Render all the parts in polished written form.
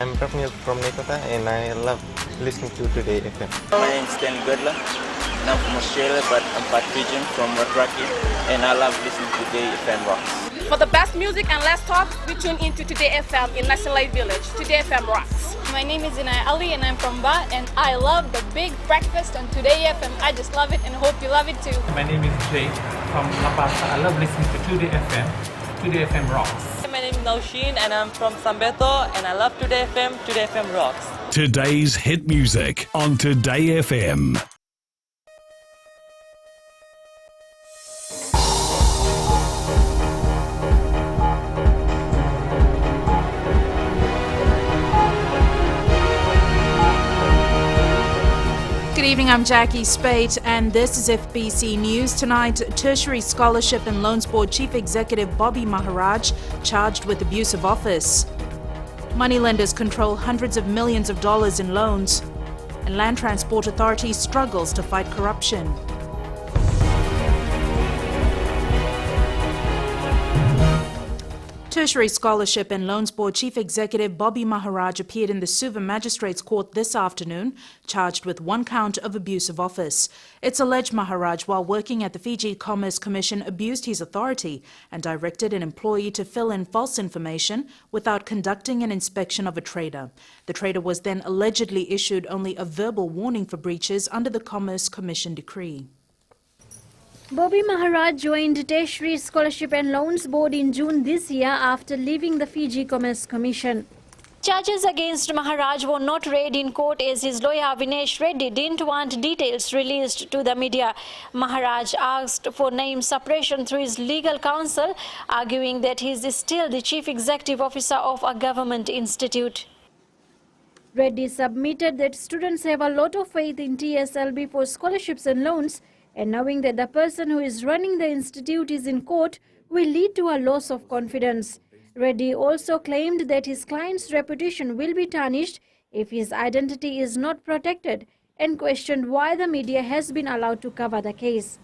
I'm from Nekota and I love listening to Today FM. My name is Ken Godler and I'm from Australia, but I'm part Fijian from Watraki, and I love listening to Today FM Rocks. For the best music and less talk, we tune into Today FM in National Village. Today FM rocks. My name is Inai Ali and I'm from Ba, and I love the big breakfast on Today FM. I just love it and hope you love it too. My name is Jay from La Paz. I love listening to Today FM. Today FM rocks. My name is Naushin and I'm from Sambeto, and I love Today FM. Today FM rocks. Today's hit music on Today FM. Good evening, I'm Jackie Spate and this is FBC News. Tonight, Tertiary Scholarship and Loans Board Chief Executive Bobby Maharaj charged with abuse of office. Moneylenders control hundreds of millions of dollars in loans, and Land Transport Authority struggles to fight corruption. Tertiary Scholarship and Loans Board Chief Executive Bobby Maharaj appeared in the Suva Magistrates Court this afternoon, charged with one count of abuse of office. It's alleged Maharaj, while working at the Fiji Commerce Commission, abused his authority and directed an employee to fill in false information without conducting an inspection of a trader. The trader was then allegedly issued only a verbal warning for breaches under the Commerce Commission decree. Bobby Maharaj joined Tertiary Scholarship and Loans Board in June this year after leaving the Fiji Commerce Commission. Charges against Maharaj were not read in court as his lawyer Vinesh Reddy didn't want details released to the media. Maharaj asked for name suppression through his legal counsel, arguing that he is still the chief executive officer of a government institute. Reddy submitted that students have a lot of faith in TSLB for scholarships and loans, and knowing that the person who is running the institute is in court will lead to a loss of confidence. Reddy also claimed that his client's reputation will be tarnished if his identity is not protected, and questioned why the media has been allowed to cover the case.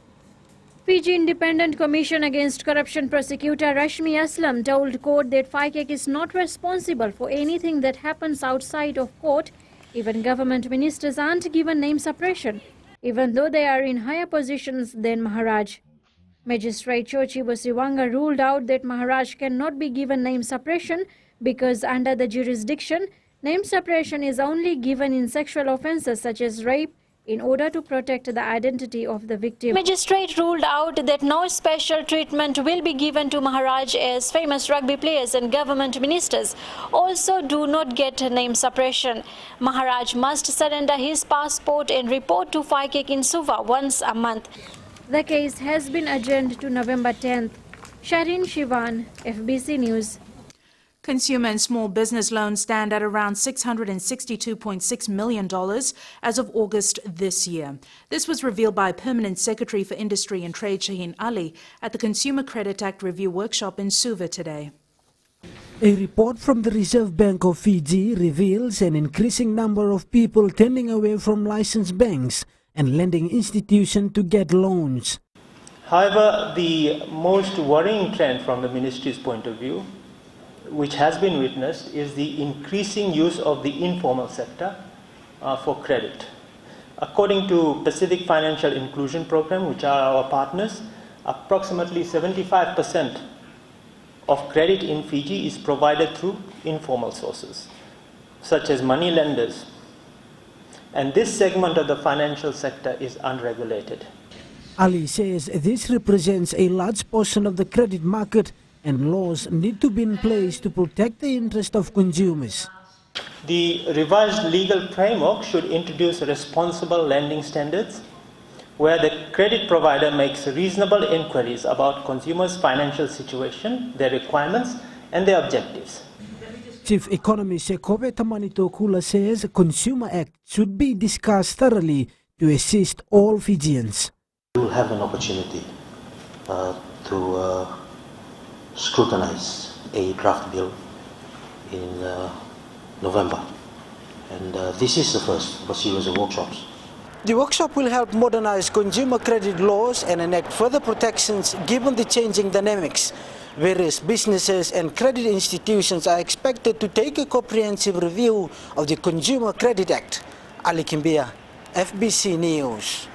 Fiji Independent Commission Against Corruption prosecutor Rashmi Aslam told court that FICAC is not responsible for anything that happens outside of court. Even government ministers aren't given name suppression, even though they are in higher positions than Maharaj. Magistrate Chochi Bosiwanga ruled out that Maharaj cannot be given name suppression because under the jurisdiction, name suppression is only given in sexual offences such as rape in order to protect the identity of the victim. Magistrate ruled out that no special treatment will be given to Maharaj as famous rugby players and government ministers also do not get name suppression. Maharaj must surrender his passport and report to FICAC in Suva once a month. The case has been adjourned to November 10th. Sharin Shivan, FBC News. Consumer and small business loans stand at around $662.6 million as of August this year. This was revealed by Permanent Secretary for Industry and Trade Shaheen Ali at the Consumer Credit Act Review Workshop in Suva today. A report from the Reserve Bank of Fiji reveals an increasing number of people turning away from licensed banks and lending institutions to get loans. However, the most worrying trend from the Ministry's point of view, which has been witnessed, is the increasing use of the informal sector for credit. According to Pacific Financial Inclusion Program, which are our partners, approximately 75% of credit in Fiji is provided through informal sources, such as money lenders. And this segment of the financial sector is unregulated. Ali says this represents a large portion of the credit market, and laws need to be in place to protect the interest of consumers. The revised legal framework should introduce responsible lending standards where the credit provider makes reasonable inquiries about consumers' financial situation, their requirements and their objectives. Chief Economist Sekope Tamanito Kula says the Consumer Act should be discussed thoroughly to assist all Fijians. We will have an opportunity to scrutinize a draft bill in November, and this is the first of a series of workshops. The workshop will help modernize consumer credit laws and enact further protections given the changing dynamics. Various businesses and credit institutions are expected to take a comprehensive review of the Consumer Credit Act. Ali Kimbia, FBC News.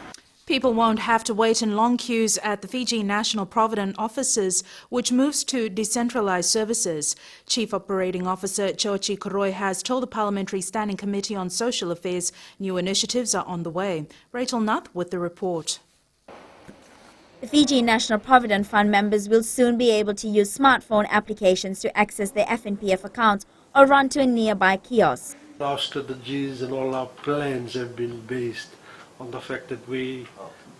People won't have to wait in long queues at the Fiji National Provident offices, which moves to decentralized services. Chief Operating Officer Chochi Koroi has told the Parliamentary Standing Committee on Social Affairs new initiatives are on the way. Rachel Nath with the report. The Fiji National Provident Fund members will soon be able to use smartphone applications to access their FNPF accounts or run to a nearby kiosk. Our strategies and all our plans have been based on the fact that we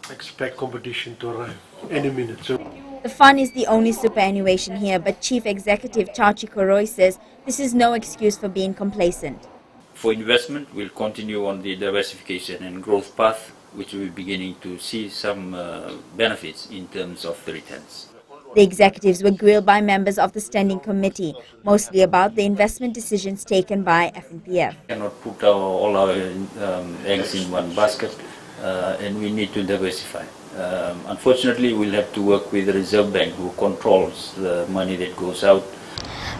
expect competition to arrive any minute. So the fund is the only superannuation here, but Chief Executive Chochi Koroi says this is no excuse for being complacent. For investment, we'll continue on the diversification and growth path, which we're beginning to see some benefits in terms of the returns. The executives were grilled by members of the Standing Committee, mostly about the investment decisions taken by FNPF. We cannot put all our eggs in one basket, and we need to diversify. Unfortunately, we'll have to work with the Reserve Bank, who controls the money that goes out.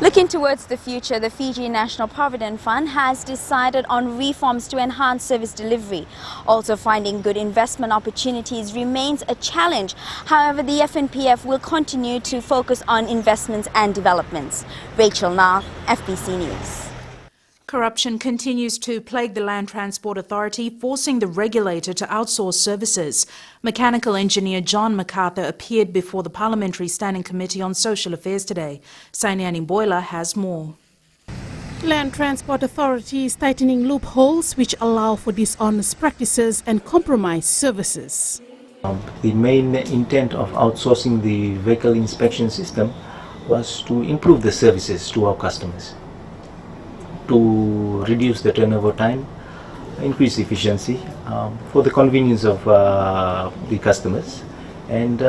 Looking towards the future, the Fiji National Provident Fund has decided on reforms to enhance service delivery. Also, finding good investment opportunities remains a challenge. However, the FNPF will continue to focus on investments and developments. Rachel Nath, FBC News. Corruption continues to plague the Land Transport Authority, forcing the regulator to outsource services. Mechanical engineer John MacArthur appeared before the Parliamentary Standing Committee on Social Affairs today. Sainiani Boyla has more. Land Transport Authority is tightening loopholes which allow for dishonest practices and compromised services. The main intent of outsourcing the vehicle inspection system was to improve the services to our customers, to reduce the turnover time, increase efficiency for the convenience of the customers, and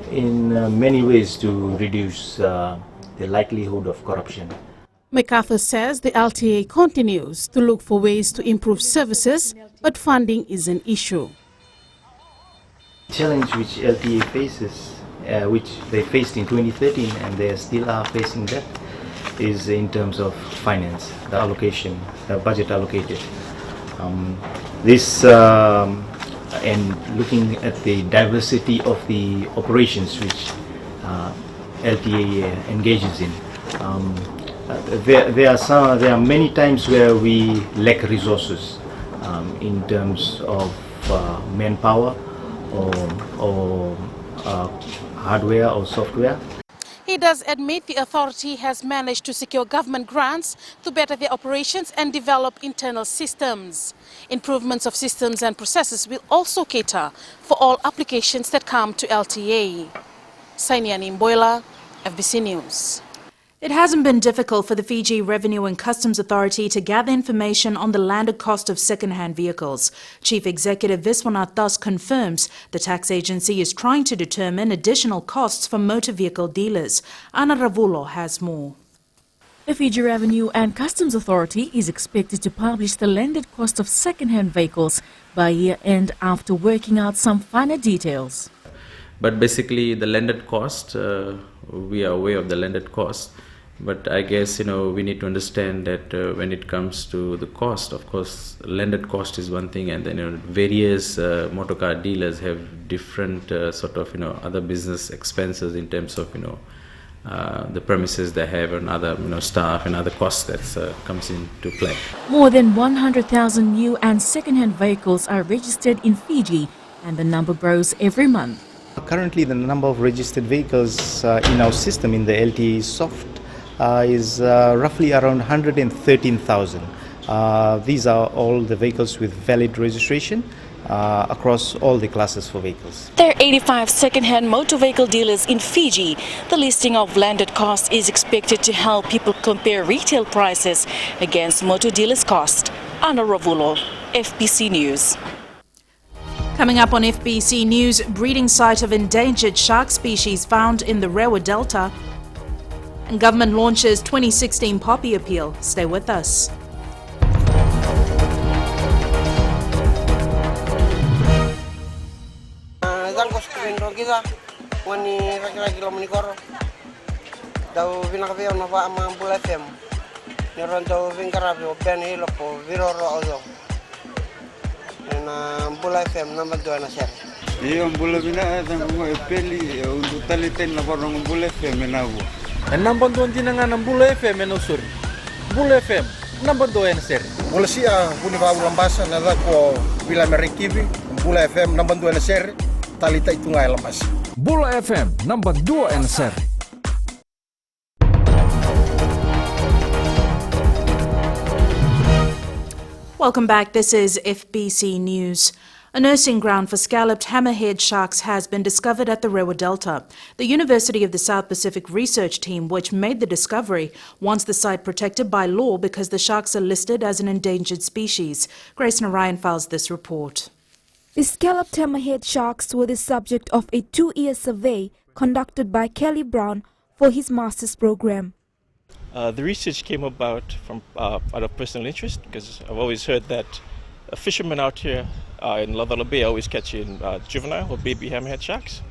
in many ways to reduce the likelihood of corruption. MacArthur says the LTA continues to look for ways to improve services, but funding is an issue. The challenge which LTA faces, which they faced in 2013 and they still are facing that, is in terms of finance, the allocation, the budget allocated. And looking at the diversity of the operations which LTA engages in, there are many times where we lack resources in terms of manpower or hardware or software. He does admit the authority has managed to secure government grants to better their operations and develop internal systems. Improvements of systems and processes will also cater for all applications that come to LTA. Sainiani Mboila, FBC News. It hasn't been difficult for the Fiji Revenue and Customs Authority to gather information on the landed cost of second-hand vehicles. Chief Executive Viswanath thus confirms the tax agency is trying to determine additional costs for motor vehicle dealers. Anna Ravulo has more. The Fiji Revenue and Customs Authority is expected to publish the landed cost of second-hand vehicles by year-end after working out some finer details. But basically the landed cost, we are aware of the landed cost. But I guess, we need to understand that when it comes to the cost, of course, landed cost is one thing, and then various motorcar dealers have different other business expenses in terms of, the premises they have and other, staff and other costs that comes into play. More than 100,000 new and second-hand vehicles are registered in Fiji, and the number grows every month. Currently, the number of registered vehicles in our system, in the LTA soft, is roughly around 113,000. These are all the vehicles with valid registration across all the classes for vehicles. There are 85 second-hand motor vehicle dealers in Fiji. The listing of landed costs is expected to help people compare retail prices against motor dealers' cost. Anna Ravulo, FBC News. Coming up on FBC News, breeding site of endangered shark species found in the Rewa Delta. And government launches 2016 poppy appeal. Stay with us. daw binakabiyaw na ba ang mga Bula FM. Niron daw bingkarabi o benhilo po viroro ozo. Na Bula FM naman doon na sir. Yung Bula bina ang mga peli untuk talitin na parang Bula FM na po. Nambang doon din nga ng Bula FM na usur. Bula FM nambang doon sir. Bula siya puni ba ulang basa na ko bila merikibi Bula FM nambang doon na sir. Talita itu nga lamas. Bula FM nambang 2 and sir. Welcome back. This is FBC News. A nursing ground for scalloped hammerhead sharks has been discovered at the Rewa Delta. The University of the South Pacific research team, which made the discovery, wants the site protected by law because the sharks are listed as an endangered species. Grace Narayan files this report. The scalloped hammerhead sharks were the subject of a 2-year survey conducted by Kelly Brown for his master's program. The research came about from out of personal interest because I've always heard that fishermen out here in Lauderdale Bay are always catching juvenile or baby hammerhead sharks.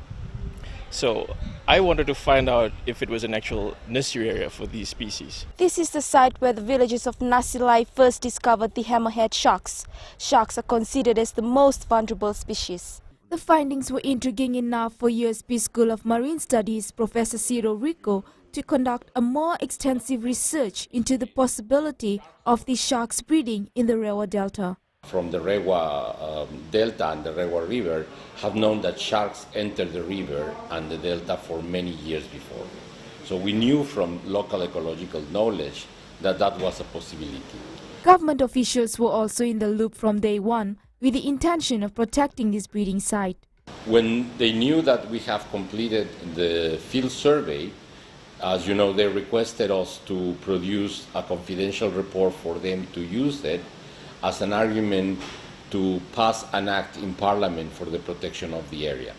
So I wanted to find out if it was an actual nursery area for these species. This is the site where the villagers of Nasilai first discovered the hammerhead sharks. Sharks are considered as the most vulnerable species. The findings were intriguing enough for USP School of Marine Studies Professor Ciro Rico to conduct a more extensive research into the possibility of the sharks breeding in the Rewa Delta. From the Rewa Delta and the Rewa River have known that sharks enter the river and the delta for many years before. So we knew from local ecological knowledge that that was a possibility. Government officials were also in the loop from day one with the intention of protecting this breeding site. When they knew that we have completed the field survey, as you know, they requested us to produce a confidential report for them to use it as an argument to pass an act in Parliament for the protection of the area.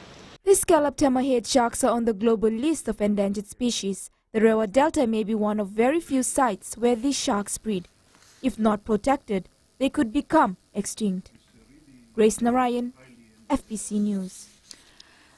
The scalloped hammerhead sharks are on the global list of endangered species. The Rewa Delta may be one of very few sites where these sharks breed. If not protected, they could become extinct. Grace Narayan, FBC News.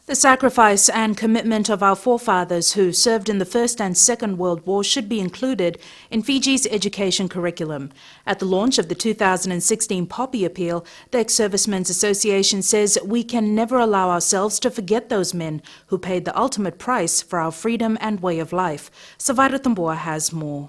The sacrifice and commitment of our forefathers who served in the First and Second World War should be included in Fiji's education curriculum. At the launch of the 2016 Poppy Appeal, the Ex-Servicemen's Association says we can never allow ourselves to forget those men who paid the ultimate price for our freedom and way of life. Savaira Tambua has more.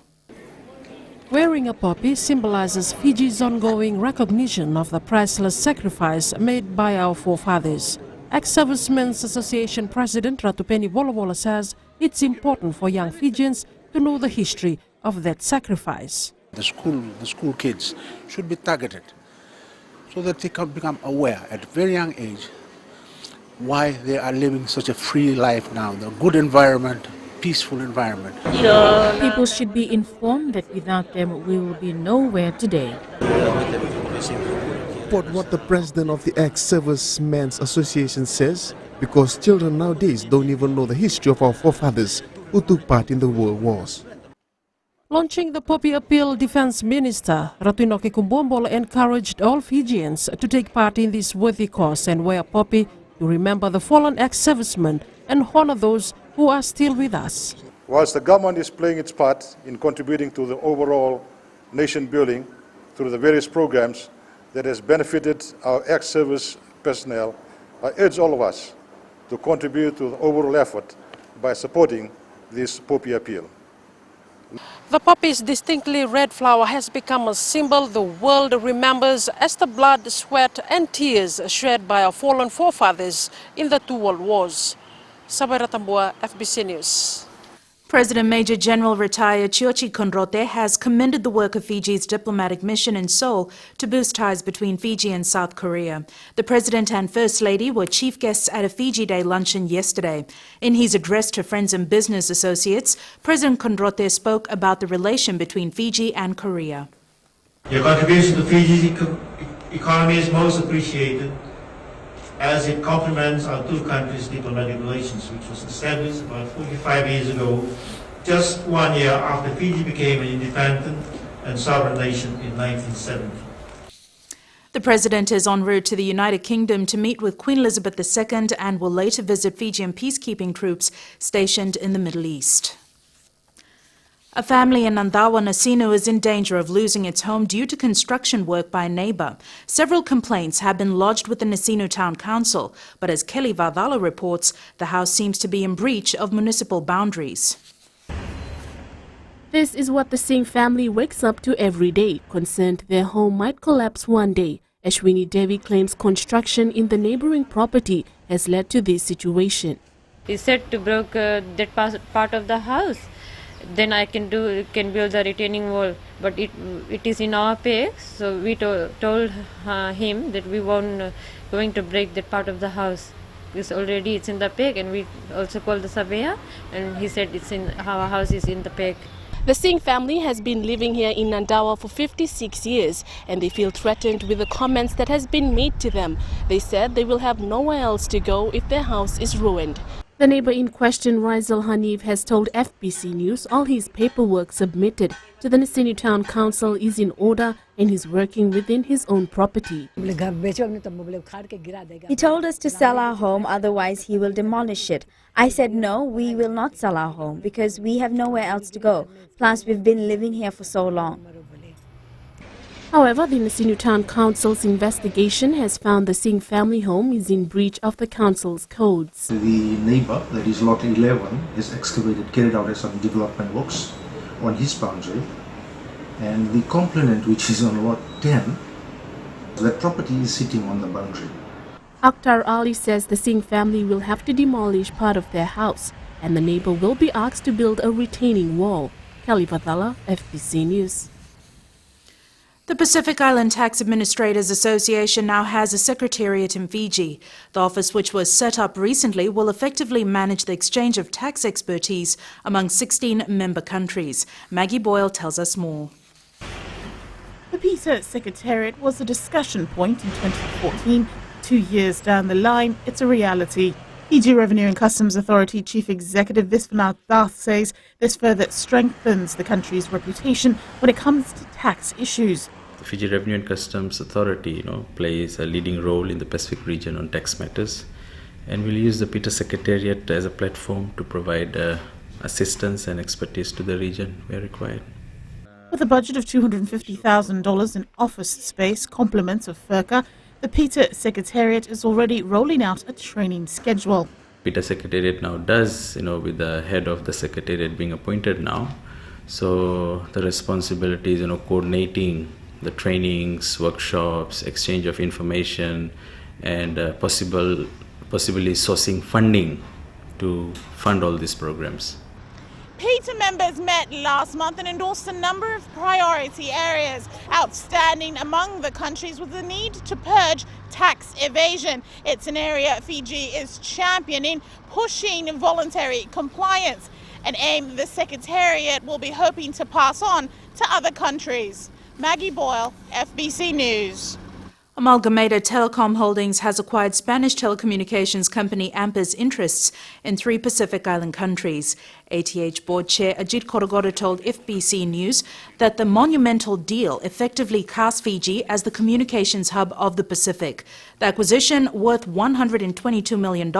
Wearing a poppy symbolizes Fiji's ongoing recognition of the priceless sacrifice made by our forefathers. Ex-Servicemen's Association President Ratupeni Bolobola says it's important for young Fijians to know the history of that sacrifice. The school kids should be targeted so that they can become aware at a very young age why they are living such a free life now, the good environment, peaceful environment. People should be informed that without them we will be nowhere today. Support what the president of the Ex-Servicemen's Association says, because children nowadays don't even know the history of our forefathers who took part in the world wars. Launching the Poppy Appeal, Defense Minister Ratuinoke Kumbombola encouraged all Fijians to take part in this worthy cause and wear a poppy to remember the fallen ex-servicemen and honor those who are still with us. Whilst the government is playing its part in contributing to the overall nation building through the various programs that has benefited our ex-service personnel, I urge all of us to contribute to the overall effort by supporting this Poppy Appeal. The poppy's distinctly red flower has become a symbol the world remembers as the blood, sweat and tears shed by our fallen forefathers in the 2 world wars. Sabaira Tambua, FBC News. President Major General retired Chiochi Konrote has commended the work of Fiji's diplomatic mission in Seoul to boost ties between Fiji and South Korea. The President and First Lady were chief guests at a Fiji Day luncheon yesterday. In his address to friends and business associates, President Konrote spoke about the relation between Fiji and Korea. Your contribution to Fiji's economy is most appreciated as it complements our two countries' diplomatic relations, which was established about 45 years ago, just 1 year after Fiji became an independent and sovereign nation in 1970. The President is en route to the United Kingdom to meet with Queen Elizabeth II and will later visit Fijian peacekeeping troops stationed in the Middle East. A family in Nandawa, Nasinu is in danger of losing its home due to construction work by a neighbour. Several complaints have been lodged with the Nasinu Town Council, but as Kelly Varvala reports, the house seems to be in breach of municipal boundaries. This is what the Singh family wakes up to every day, concerned their home might collapse one day. Ashwini Devi claims construction in the neighbouring property has led to this situation. He said to break that part of the house, then I can build the retaining wall, but it is in our pay, so we told him that we weren't going to break that part of the house. Because already it's in the peg, and we also called the surveyor, and he said our house is in the peg. The Singh family has been living here in Nandawa for 56 years and they feel threatened with the comments that has been made to them. They said they will have nowhere else to go if their house is ruined. The neighbour in question, Rizal Hanif, has told FBC News all his paperwork submitted to the Nasinu Town Council is in order and he's working within his own property. He told us to sell our home, otherwise he will demolish it. I said no, we will not sell our home because we have nowhere else to go. Plus we've been living here for so long. However, the Nasinu Town Council's investigation has found the Singh family home is in breach of the council's codes. The neighbour, that is Lot 11, has carried out some development works on his boundary, and the complainant, which is on Lot 10, that property is sitting on the boundary. Akhtar Ali says the Singh family will have to demolish part of their house and the neighbour will be asked to build a retaining wall. Kelly Vathala, FBC News. The Pacific Island Tax Administrators Association now has a secretariat in Fiji. The office, which was set up recently, will effectively manage the exchange of tax expertise among 16 member countries. Maggie Boyle tells us more. The PETA Secretariat was a discussion point in 2014. 2 years down the line, it's a reality. Fiji Revenue and Customs Authority Chief Executive Viswanath Das says this further strengthens the country's reputation when it comes to tax issues. The Fiji Revenue and Customs Authority, plays a leading role in the Pacific region on tax matters, and will use the PETA Secretariat as a platform to provide assistance and expertise to the region where required. With a budget of $250,000 in office space, complements of FERCA, the PETA Secretariat is already rolling out a training schedule. PETA Secretariat now does, with the head of the Secretariat being appointed now. So the responsibility is, coordinating the trainings, workshops, exchange of information, and possibly sourcing funding to fund all these programs. PETA members met last month and endorsed a number of priority areas. Outstanding among the countries was the need to purge tax evasion. It's an area Fiji is championing, pushing voluntary compliance, an aim the Secretariat will be hoping to pass on to other countries. Maggie Boyle, FBC News. Amalgamated Telecom Holdings has acquired Spanish telecommunications company AMPA's interests in 3 Pacific Island countries. ATH Board Chair Ajit Korogoro told FBC News that the monumental deal effectively casts Fiji as the communications hub of the Pacific. The acquisition, worth $122 million,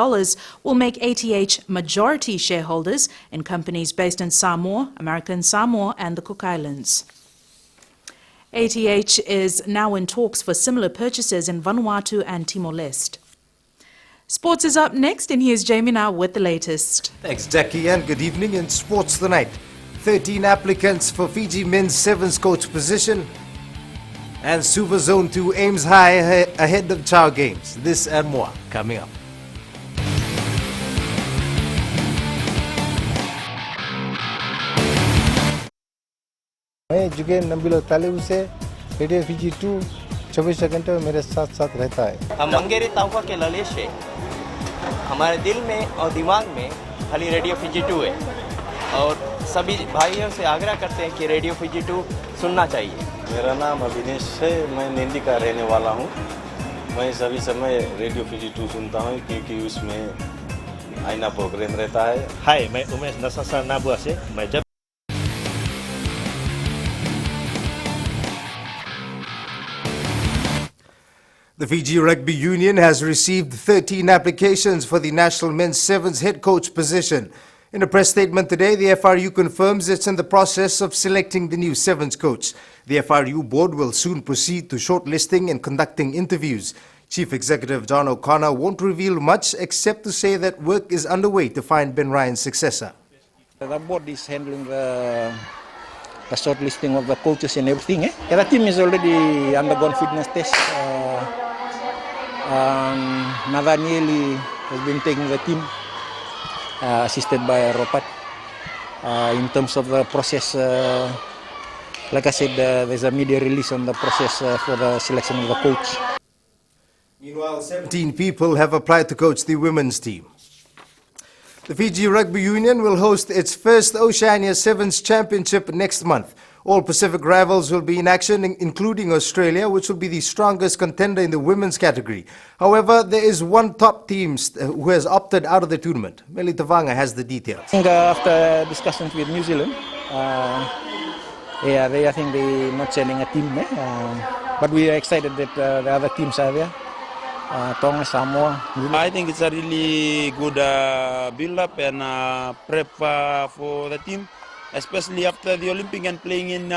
will make ATH majority shareholders in companies based in Samoa, American Samoa and the Cook Islands. ATH is now in talks for similar purchases in Vanuatu and Timor-Leste. Sports is up next, and here's Jamie now with the latest. Thanks, Jackie, and good evening in Sports Tonight. 13 applicants for Fiji men's sevens coach position, and Suva Zone 2 aims high ahead of Chow Games. This and more coming up. मैं जुगेन नंबिलो तालिब से radio Fiji 2 24 घंटे मेरे साथ साथ रहता है। हम मंगेरी ताउका के ललेश है, हमारे दिल में और दिमाग में खाली रेडियो फीजी 2 है और सभी भाइयों से आग्रह करते हैं कि रेडियो फीजी 2 सुनना चाहिए। मेरा नाम अभिनेश है, मैं निंदी का रहने वाला हूँ। मैं सभी समय रेडियो फीजी 2 सुनता हूँ क्योंकि उसमें आईना प्रोग्राम रहता है। हाय, मैं उमेश नसासा नाबुआ से। मैं जब The Fiji Rugby Union has received 13 applications for the national men's sevens head coach position. In a press statement today, the FRU confirms it's in the process of selecting the new sevens coach. The FRU board will soon proceed to shortlisting and conducting interviews. Chief Executive John O'Connor won't reveal much except to say that work is underway to find Ben Ryan's successor. The board is handling the shortlisting of the coaches and everything. The team is already undergone fitness test. Mahogany has been taking the team, assisted by Ropat. In terms of the process, like I said, there's a media release on the process for the selection of the coach. Meanwhile, 17 people have applied to coach the women's team. The Fiji Rugby Union will host its first Oceania Sevens Championship next month. All Pacific rivals will be in action, including Australia, which will be the strongest contender in the women's category. However, there is one top team who has opted out of the tournament. Meli Tavanga has the details. I think after discussions with New Zealand, I think they're not sending a team. But we are excited that the other teams are there. Tonga, Samoa. I think it's a really good build-up and prep for the team, especially after the Olympic and playing in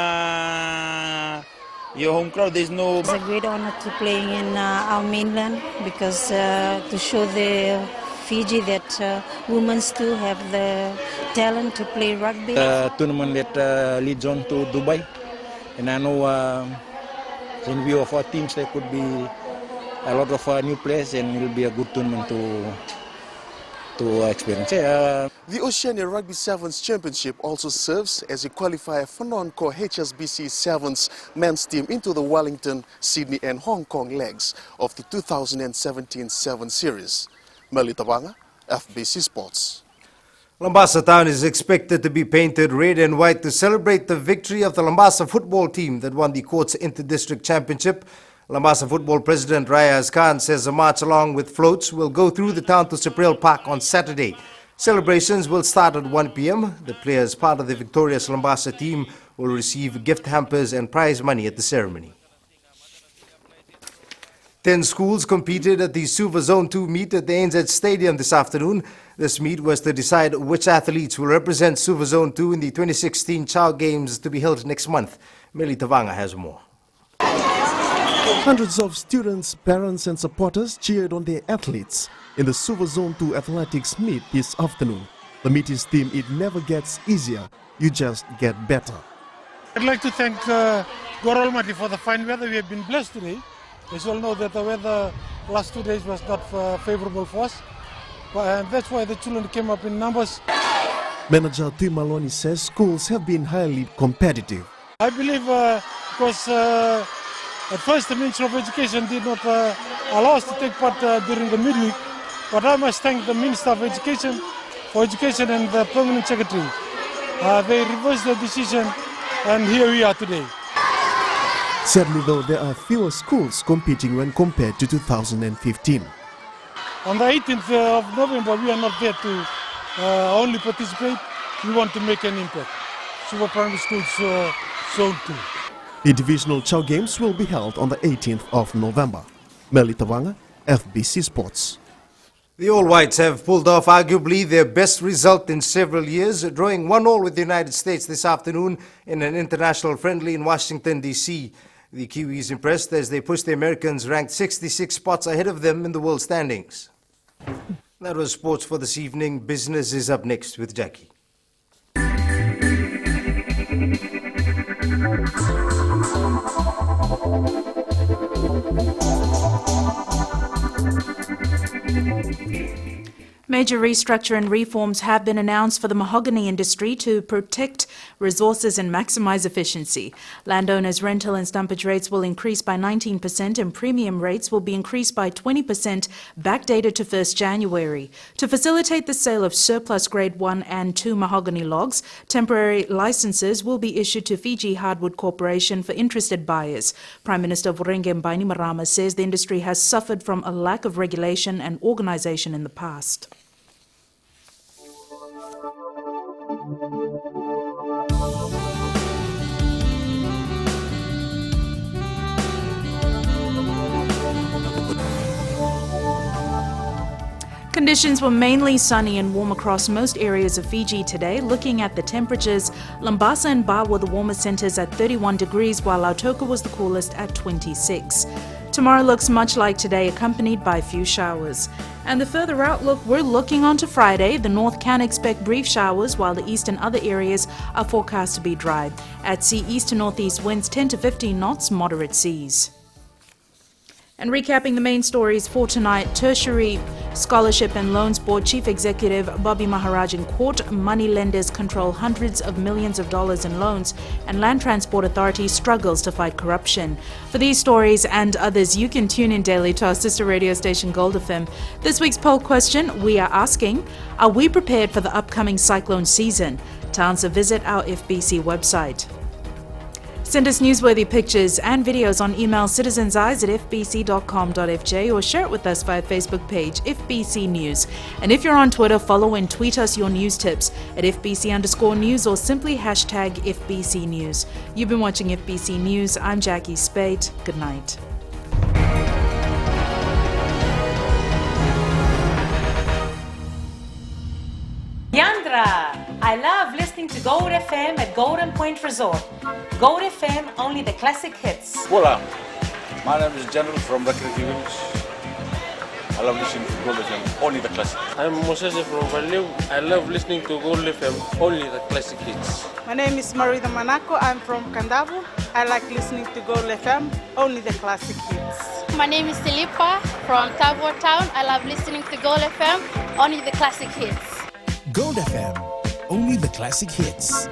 your home crowd. There's no. It's a great honor to playing in our mainland because to show the Fiji that women still have the talent to play rugby. The tournament that leads on to Dubai, and I know in view of our teams there could be a lot of new players, and it will be a good tournament to experience. The Oceania Rugby Sevens Championship also serves as a qualifier for non-core HSBC Sevens men's team into the Wellington, Sydney and Hong Kong legs of the 2017 Sevens Series. Meli Tabanga, FBC Sports. Lambasa town is expected to be painted red and white to celebrate the victory of the Lambasa football team that won the Courts Inter-District Championship. Lambasa Football President Rayaz Khan says a march along with floats will go through the town to Ciprel Park on Saturday. Celebrations will start at 1 p.m. The players part of the victorious Lambasa team will receive gift hampers and prize money at the ceremony. 10 schools competed at the Suva Zone 2 meet at the ANZ Stadium this afternoon. This meet was to decide which athletes will represent Suva Zone 2 in the 2016 Child Games to be held next month. Meli Tavanga has more. Hundreds of students, parents and supporters cheered on their athletes in the Suva Zone 2 athletics meet this afternoon. The meet is themed "It never gets easier, you just get better." I'd like to thank God Almighty for the fine weather. We have been blessed today. As you all know that the weather last 2 days was not favorable for us. And that's why the children came up in numbers. Manager Tim Maloney says schools have been highly competitive. I believe because at first the Ministry of Education did not allow us to take part during the midweek. But I must thank the Minister of Education for Education and the Permanent Secretary. They reversed the decision and here we are today. Sadly though, there are fewer schools competing when compared to 2015. On the 18th of November, we are not there to only participate. We want to make an impact. Suva Primary Schools Zone 2. The divisional Chow Games will be held on the 18th of November. Meli Tavanga, FBC Sports. The All Whites have pulled off arguably their best result in several years, drawing 1-1 with the United States this afternoon in an international friendly in Washington, D.C. The Kiwis impressed as they pushed the Americans ranked 66 spots ahead of them in the world standings. That was sports for this evening. Business is up next with Jackie. Major restructure and reforms have been announced for the mahogany industry to protect resources and maximize efficiency. Landowners' rental and stumpage rates will increase by 19% and premium rates will be increased by 20%, backdated to 1st January. To facilitate the sale of surplus grade 1 and 2 mahogany logs, temporary licenses will be issued to Fiji Hardwood Corporation for interested buyers. Prime Minister Vorenge Bainimarama says the industry has suffered from a lack of regulation and organisation in the past. Conditions were mainly sunny and warm across most areas of Fiji today. Looking at the temperatures, Lambasa and Ba were the warmest centres at 31 degrees, while Lautoka was the coolest at 26. Tomorrow looks much like today, accompanied by a few showers. And the further outlook, we're looking on to Friday. The north can expect brief showers, while the east and other areas are forecast to be dry. At sea, east to northeast winds 10 to 15 knots, moderate seas. And recapping the main stories for tonight, Tertiary Scholarship and Loans Board Chief Executive Bobby Maharaj in court. Money lenders control hundreds of millions of dollars in loans, and Land Transport Authority struggles to fight corruption. For these stories and others, you can tune in daily to our sister radio station Gold FM. This week's poll question, we are asking, are we prepared for the upcoming cyclone season? To answer, visit our FBC website. Send us newsworthy pictures and videos on email citizenseyes@fbc.com.fj or share it with us via Facebook page FBC News. And if you're on Twitter, follow and tweet us your news tips at FBC_news or simply hashtag FBC News. You've been watching FBC News. I'm Jackie Spate. Good night. Yandra! I love listening to Gold FM at Golden Point Resort. Gold FM, only the classic hits. Hola, my name is General from Recreative Village. I love listening to Gold FM, only the classic. I'm Moses from Valeu. I love listening to Gold FM, only the classic hits. My name is Marida Manako. I'm from Kandavu. I like listening to Gold FM, only the classic hits. My name is Tilipa from Tavor Town. I love listening to Gold FM, only the classic hits. Gold FM, only the classic hits.